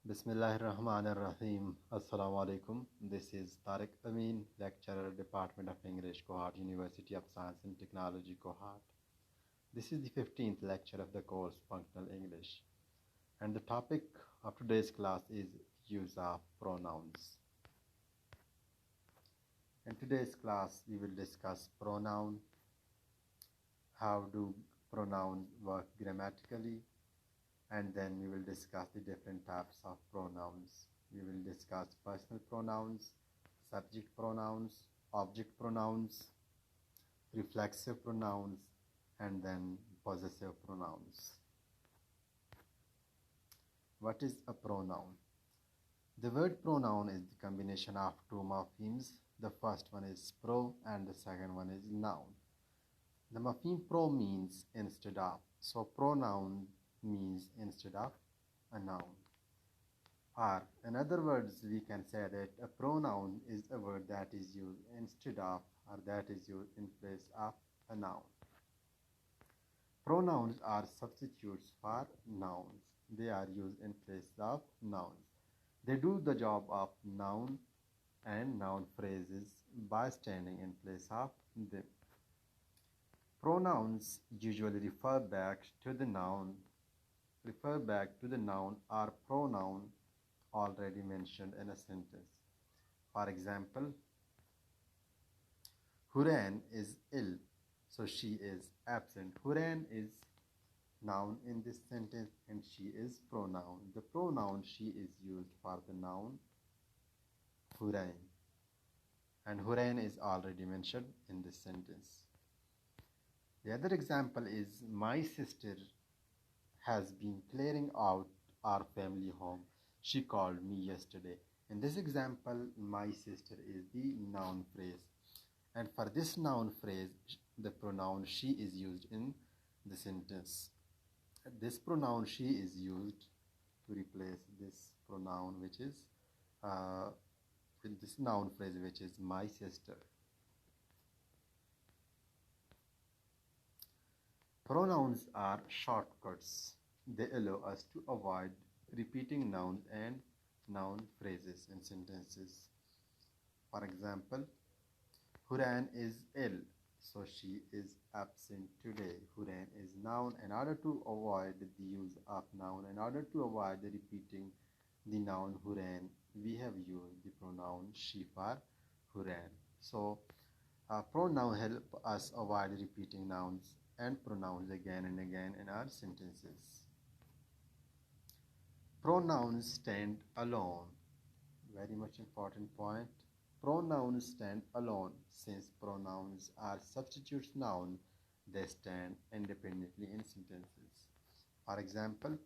Bismillahirrahmanirrahim. Assalamu alaikum. This is Tariq Amin, lecturer, Department of English, Cohort, University of Science and Technology, Cohort. This is the 15th lecture of the course Functional English. And the topic of today's class is use of pronouns. In today's class, we will discuss pronoun, how do pronouns work grammatically, and then we will discuss the different types of pronouns. We will discuss personal pronouns, subject pronouns, object pronouns, reflexive pronouns, and then possessive pronouns. What is a pronoun? The word pronoun is the combination of two morphemes. The first one is pro and the second one is noun. The morpheme pro means instead of, so pronoun means instead of a noun. Or in other words, we can say that a pronoun is a word that is used instead of or that is used in place of a noun. Pronouns are substitutes for nouns. They are used in place of nouns. They do the job of noun and noun phrases by standing in place of them. Pronouns usually refer back to the noun or pronoun already mentioned in a sentence. For example, Huran is ill, so she is absent. Huran is noun in this sentence and she is pronoun. The pronoun she is used for the noun Huran, and Huran is already mentioned in this sentence. The other example is my sister has been clearing out our family home. She called me yesterday. In this example, my sister is the noun phrase. And for this noun phrase, the pronoun she is used in the sentence. This pronoun she is used to replace this pronoun which is this noun phrase which is my sister. Pronouns are shortcuts. They allow us to avoid repeating nouns and noun phrases in sentences. For example, Huran is ill, so she is absent today. Huran is noun. In order to avoid the use of noun, in order to avoid repeating the noun Huran, we have used the pronoun she for Huran. So, pronoun help us avoid repeating nouns and pronouns again and again in our sentences. Pronouns stand alone. Very much important point. Pronouns stand alone. Since pronouns are substitutes noun, they stand independently in sentences. For example,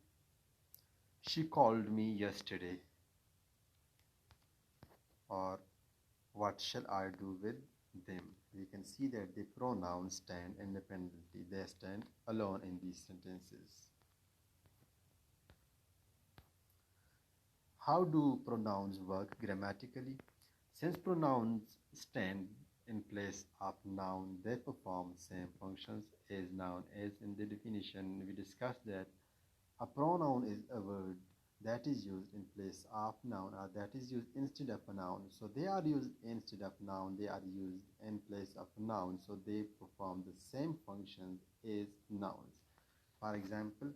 she called me yesterday. Or what shall I do with them? We can see that the pronouns stand independently. They stand alone in these sentences. How do pronouns work grammatically? Since pronouns stand in place of noun, they perform same functions as noun. As in the definition, we discussed that a pronoun is a word that is used in place of noun or that is used instead of a noun. So they are used instead of noun, they are used in place of a noun. So they perform the same functions as nouns. For example,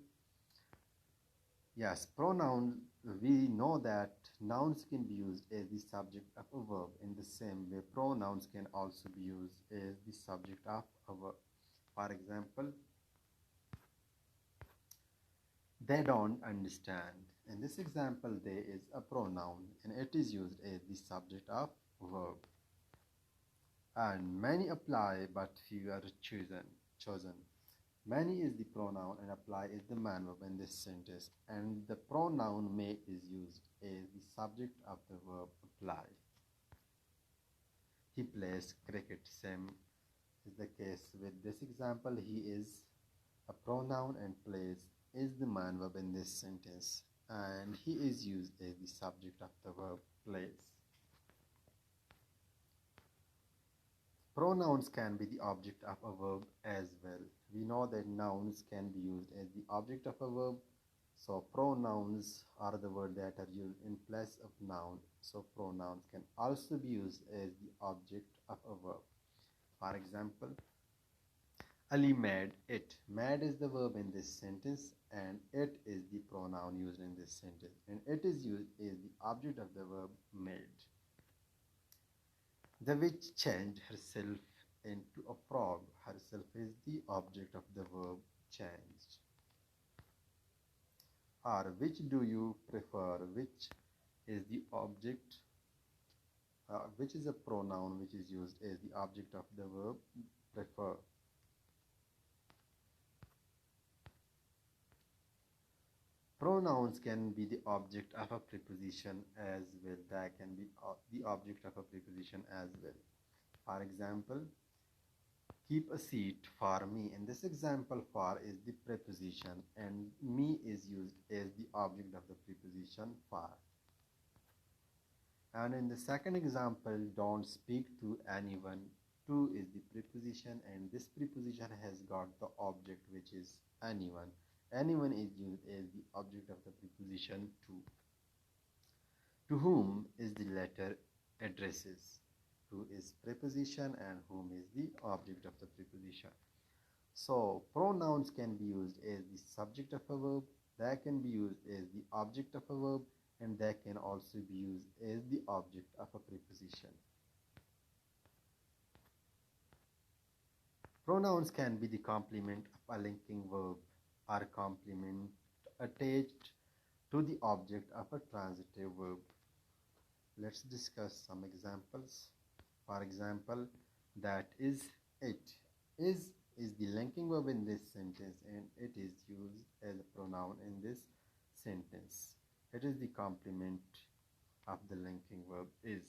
yes, pronouns, we know that nouns can be used as the subject of a verb. In the same way, pronouns can also be used as the subject of a verb. For example, they don't understand. In this example, they is a pronoun and it is used as the subject of verb. And many apply but few are chosen. Many is the pronoun and apply is the man verb in this sentence, and the pronoun may is used as the subject of the verb apply. He plays cricket. Same is the case with this example. He is a pronoun and plays is the man verb in this sentence, and he is used as the subject of the verb plays. Pronouns can be the object of a verb as well. We know that nouns can be used as the object of a verb. So pronouns are the word that are used in place of noun. So pronouns can also be used as the object of a verb. For example, Ali made it. Made is the verb in this sentence and it is the pronoun used in this sentence. And it is used as the object of the verb made. The witch changed herself into a frog. Herself is the object of the verb changed. Or which do you prefer? Which is the object, which is a pronoun which is used as the object of the verb prefer. Pronouns can be the object of a preposition as well. They can be the object of a preposition as well. For example, keep a seat for me. In this example, for is the preposition and me is used as the object of the preposition for. And in the second example, don't speak to anyone. To is the preposition and this preposition has got the object which is anyone. Anyone is used as the object of the preposition to. To whom is the letter addresses. To is preposition and whom is the object of the preposition. So pronouns can be used as the subject of a verb. They can be used as the object of a verb and they can also be used as the object of a preposition. Pronouns can be the complement of a linking verb or complement attached to the object of a transitive verb. Let's discuss some examples. For example, that is it. Is the linking verb in this sentence and it is used as a pronoun in this sentence. It is the complement of the linking verb is.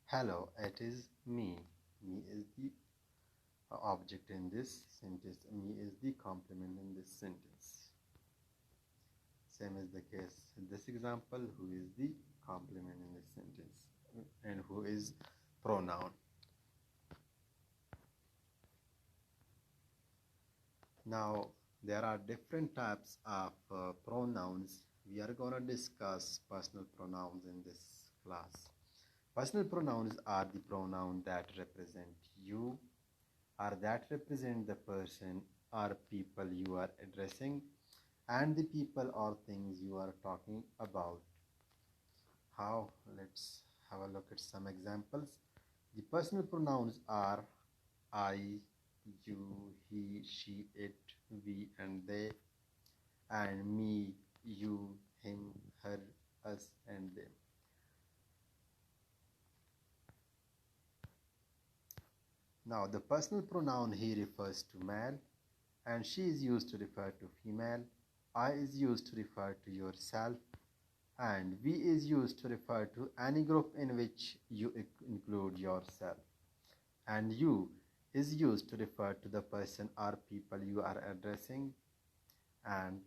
Hello, it is me. Me is the object in this sentence. Me is the complement in this sentence. Same is the case in this example. Who is the complement in this sentence and who is pronoun. Now there are different types of pronouns. We are going to discuss personal pronouns in this class. Personal pronouns are the pronouns that represent you or that represent the person or people you are addressing and the people or things you are talking about. How? Let's have a look at some examples. The personal pronouns are I, you, he, she, it, we and they, and me, you, him, her, us and them. Now the personal pronoun he refers to male and she is used to refer to female. I is used to refer to yourself and we is used to refer to any group in which you include yourself. And you is used to refer to the person or people you are addressing and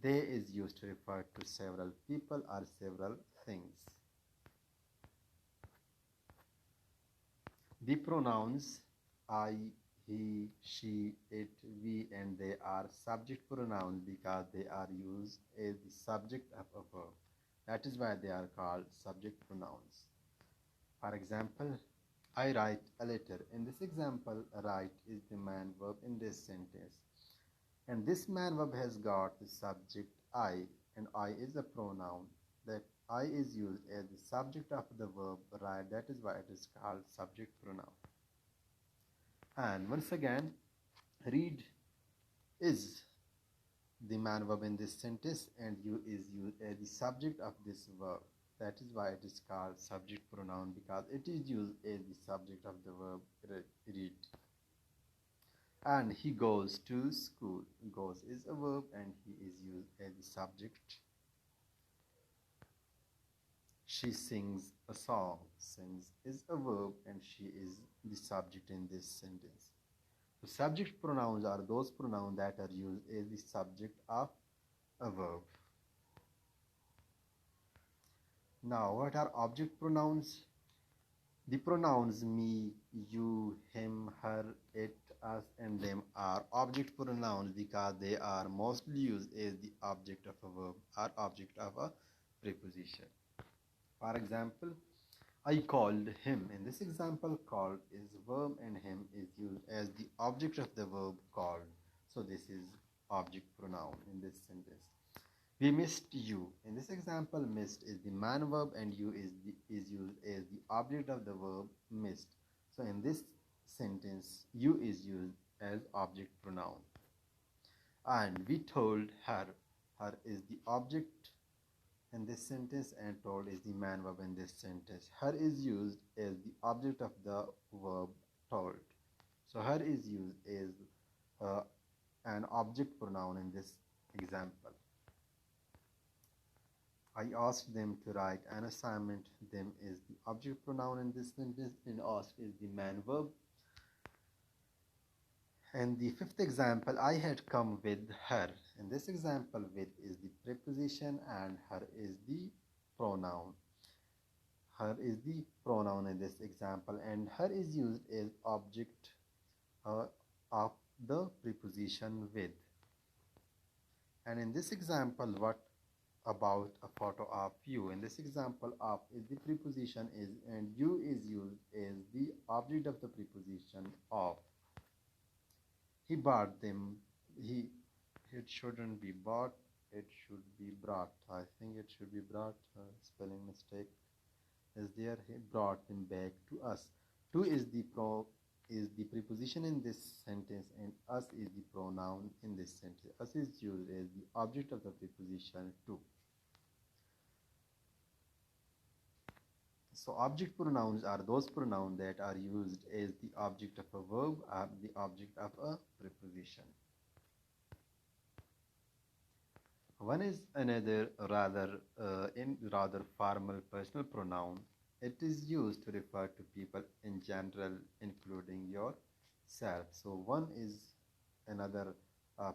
they is used to refer to several people or several things. The pronouns I, he, she, it, we and they are subject pronouns because they are used as the subject of a verb. That is why they are called subject pronouns. For example, I write a letter. In this example, write is the main verb in this sentence. And this main verb has got the subject I and I is a pronoun. That I is used as the subject of the verb write. That is why it is called subject pronoun. And once again, read is the main verb in this sentence and you is used as the subject of this verb. That is why it is called subject pronoun because it is used as the subject of the verb read. And he goes to school. Goes is a verb and he is used as the subject. She sings a song. Sings is a verb and she is the subject in this sentence. So subject pronouns are those pronouns that are used as the subject of a verb. Now, what are object pronouns? The pronouns me, you, him, her, it us, and them are object pronouns because they are mostly used as the object of a verb or object of a preposition. For example, I called him. In this example, called is verb and him is used as the object of the verb called. So this is object pronoun in this sentence. We missed you. In this example, missed is the man verb and you is used as the object of the verb missed. So in this sentence, you is used as object pronoun. And we told her. Her is the object in this sentence and told is the man verb in this sentence. Her is used as the object of the verb told. So her is used as an object pronoun in this example. I asked them to write an assignment. Them is the object pronoun in this sentence and asked is the man verb. And the fifth example, I had come with her. In this example, with is the preposition and her is the pronoun. Her is the pronoun in this example and her is used as object of the preposition with. And in this example, what about a photo of you? In this example, of is the preposition is and you is used as the object of the preposition of. He bought them. It shouldn't be bought. It should be brought. I think it should be brought. Spelling mistake is there. He brought them back to us. To is the preposition in this sentence and us is the pronoun in this sentence. Us is used as the object of the preposition to. So object pronouns are those pronouns that are used as the object of a verb or the object of a preposition. One is another rather formal personal pronoun. It is used to refer to people in general, including yourself. So one is another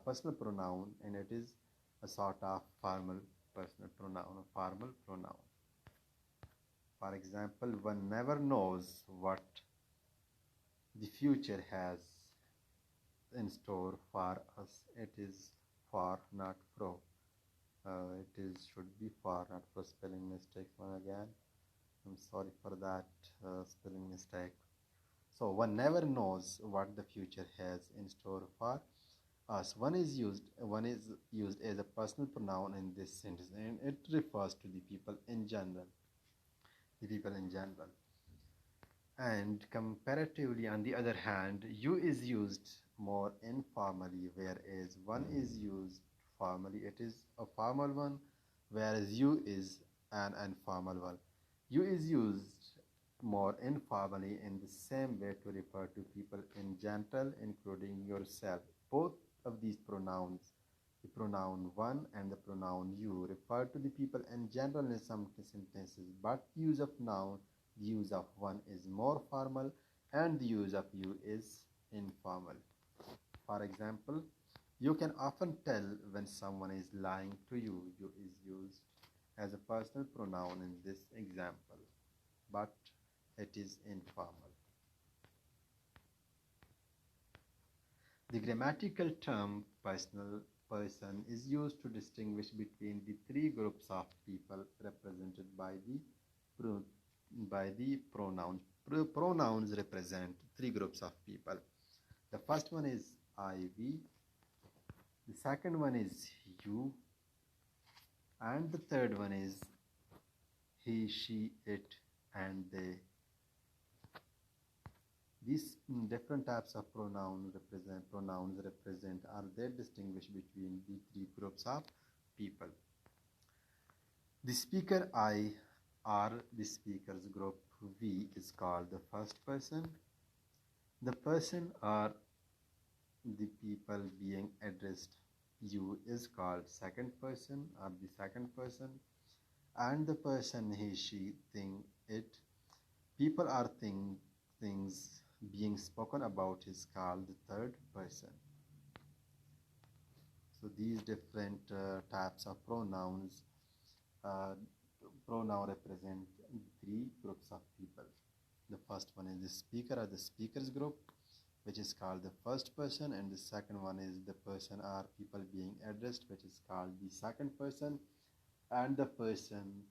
personal pronoun, and it is a sort of formal personal pronoun, a formal pronoun. For example, one never knows what the future has in store for us. It is for, not pro. Should be for, not pro. Spelling mistake one again. I'm sorry for that spelling mistake. So one never knows what the future has in store for us. One is used as a personal pronoun in this sentence, and it refers to the people in general. And comparatively, on the other hand, you is used more informally, whereas one is used formally. It is a formal one, whereas you is an informal one. You is used more informally in the same way to refer to people in general, including yourself. Both of these pronouns, the pronoun one and the pronoun you, refer to the people in general in some sentences, but the use of noun, the use of one is more formal and the use of you is informal. For example, you can often tell when someone is lying to you. You is used as a personal pronoun in this example, but it is informal. The grammatical term person is used to distinguish between the three groups of people represented by the pronouns. Pronouns represent three groups of people. The first one is I, we. The second one is you. And the third one is he, she, it, and they. These different types of pronouns represent or they distinguish between the three groups of people. The speaker I or the speaker's group we is called the first person. The person or the people being addressed you is called second person or the second person. And the person he, she, thing, it, people or things being spoken about is called the third person. So these different types of pronouns represent three groups of people. The first one is the speaker or the speaker's group. which is called the first person, and the second one is the person or people being addressed, which is called the second person, and the person,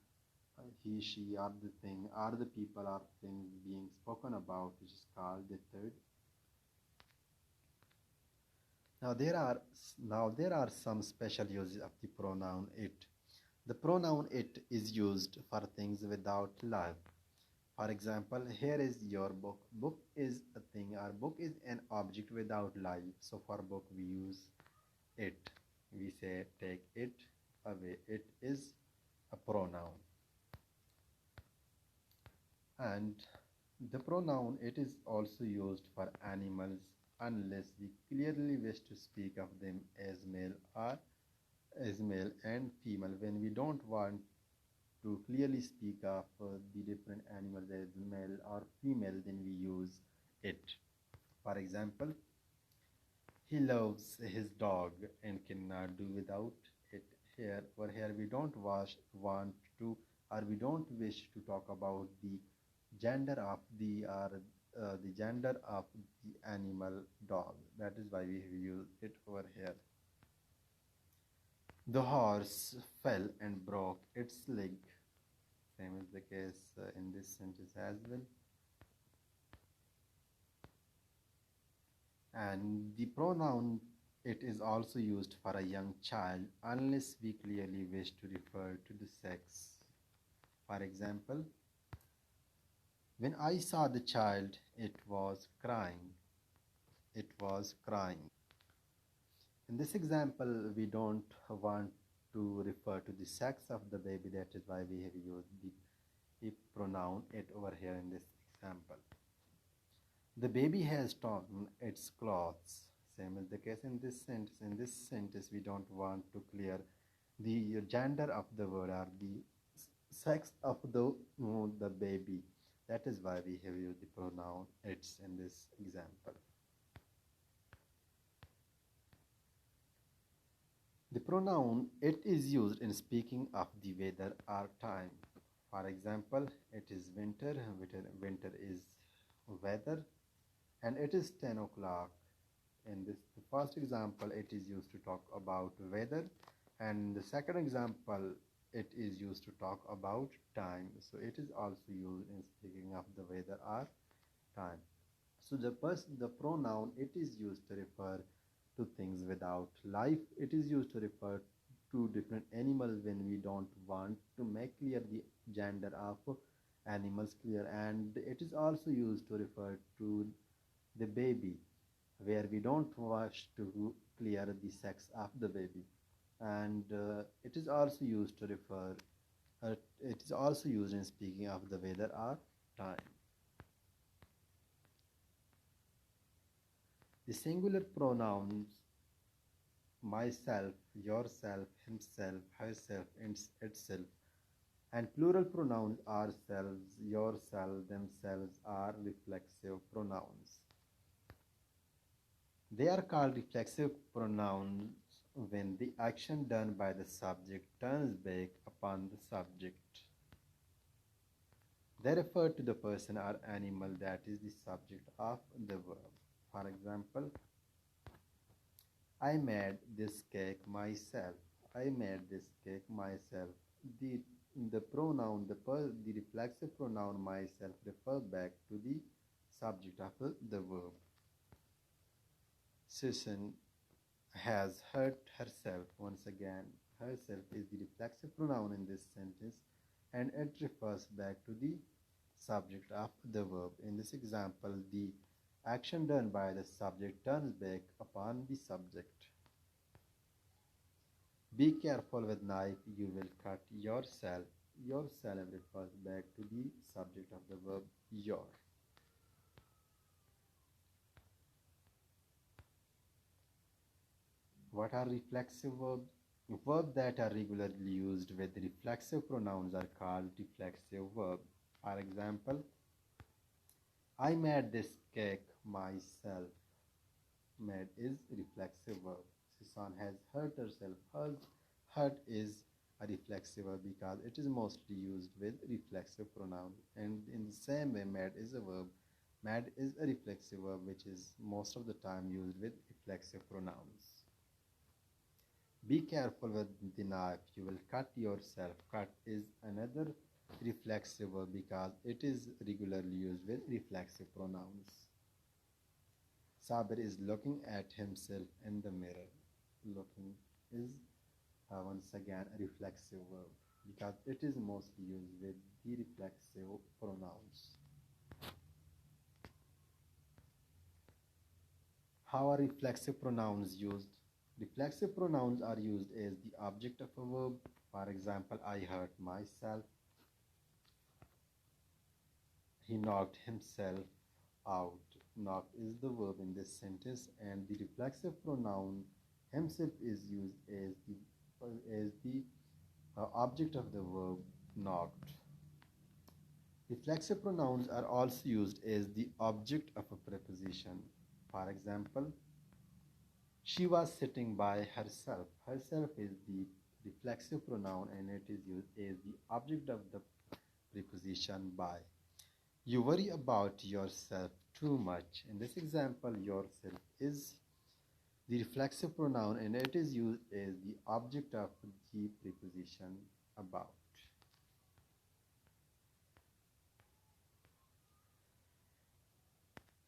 he, she, or the thing, or the people or things being spoken about, which is called the third. Now there are some special uses of the pronoun it. The pronoun it is used for things without life. For example, here is your book. Book is a thing, or book is an object without life. So for book we use it. We say take it away. It is a pronoun. And the pronoun it is also used for animals unless we clearly wish to speak of them as male or as male and female. When we don't want to clearly speak of the different animals as male or female, then we use it. For example, he loves his dog and cannot do without it. Here we don't want to, or we don't wish to talk about the gender of the gender of the animal dog. That is why we use it over here. The horse fell and broke its leg. Same is the case in this sentence as well. And the pronoun it is also used for a young child unless we clearly wish to refer to the sex. For example, when I saw the child, it was crying. It was crying. In this example, we don't want to refer to the sex of the baby. That is why we have used the pronoun it over here in this example. The baby has torn its clothes. Same is the case in this sentence. In this sentence, we don't want to clear the gender of the word or the sex of the baby. That is why we have used the pronoun it's in this example. The pronoun it is used in speaking of the weather or time. For example, it is winter. Winter is weather, and it is 10 o'clock. In this the first example, it is used to talk about weather, and the second example, it is used to talk about time. So it is also used in speaking of the weather or time. So the pronoun it is used to refer to things without life. It is used to refer to different animals when we don't want to make clear the gender of animals clear, and it is also used to refer to the baby where we don't wish to clear the sex of the baby. And it is also used to refer it is also used in speaking of the weather or time. The singular pronouns myself, yourself, himself, herself, itself, and plural pronouns ourselves, yourself, themselves are reflexive pronouns. They are called reflexive pronouns when the action done by the subject turns back upon the subject. They refer to the person or animal that is the subject of the verb. For example, I made this cake myself. I made this cake myself. The pronoun, the reflexive pronoun myself refer back to the subject of the verb. Susan has hurt herself. Once again, herself is the reflexive pronoun in this sentence, and it refers back to the subject of the verb. In this example, the action done by the subject turns back upon the subject. Be careful with knife, you will cut yourself. Yourself refers back to the subject of the verb your. What are reflexive verbs? Verbs that are regularly used with reflexive pronouns are called reflexive verbs. For example, I made this cake myself. Made is reflexive verb. Susan has hurt herself. Hurt is a reflexive verb because it is mostly used with reflexive pronoun. And in the same way, made is a verb Mad is a reflexive verb which is most of the time used with reflexive pronouns. Be careful with the knife, you will cut yourself. Cut is another reflexive verb because it is regularly used with reflexive pronouns. Sabir is looking at himself in the mirror. Looking is once again a reflexive verb because it is mostly used with the reflexive pronouns. How are reflexive pronouns used? Reflexive pronouns are used as the object of a verb. For example, I hurt myself. He knocked himself out. Knocked is the verb in this sentence, and the reflexive pronoun himself is used as the object of the verb knocked. Reflexive pronouns are also used as the object of a preposition. For example, she was sitting by herself. Herself is the reflexive pronoun and it is used as the object of the preposition by. You worry about yourself too much. In this example, yourself is the reflexive pronoun and it is used as the object of the preposition about.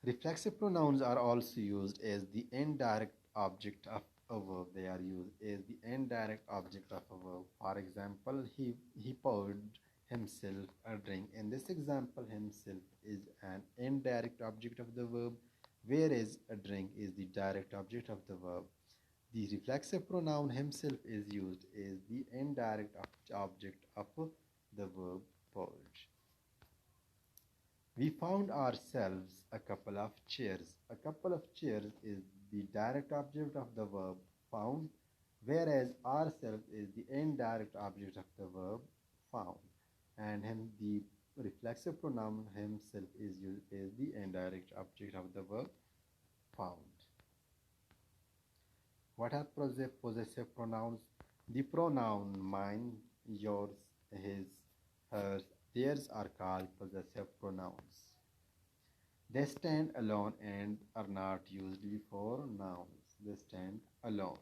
Reflexive pronouns are also used as the indirect object of a verb. They are used as the indirect object of a verb. For example, he poured himself a drink. In this example, himself is an indirect object of the verb, whereas a drink is the direct object of the verb. The reflexive pronoun himself is used as the indirect object of the verb poured. We found ourselves a couple of chairs. A couple of chairs is the direct object of the verb found, whereas ourselves is the indirect object of the verb found. And the reflexive pronoun himself is used as the indirect object of the verb found. What are possessive pronouns? The pronoun mine, yours, his, hers, theirs are called possessive pronouns. They stand alone and are not used before nouns. They stand alone.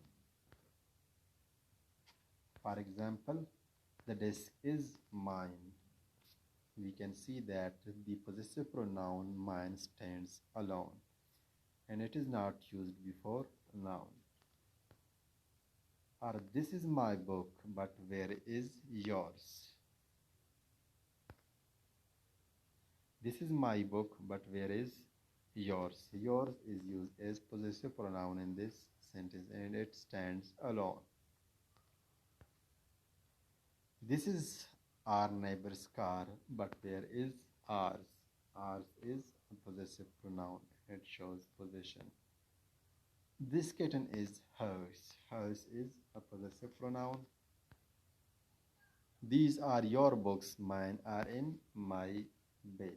For example, the desk is mine. We can see that the possessive pronoun mine stands alone and it is not used before noun. Or this is my book, but where is yours? This is my book, but where is yours? Yours is used as possessive pronoun in this sentence and it stands alone. This is our neighbor's car, but where is ours? Ours is a possessive pronoun. It shows possession. This kitten is hers. Hers is a possessive pronoun. These are your books. Mine are in my bag.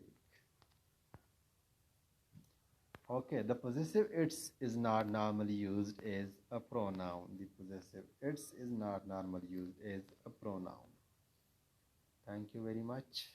Okay, the possessive its is not normally used as a pronoun. The possessive its is not normally used as a pronoun. Thank you very much.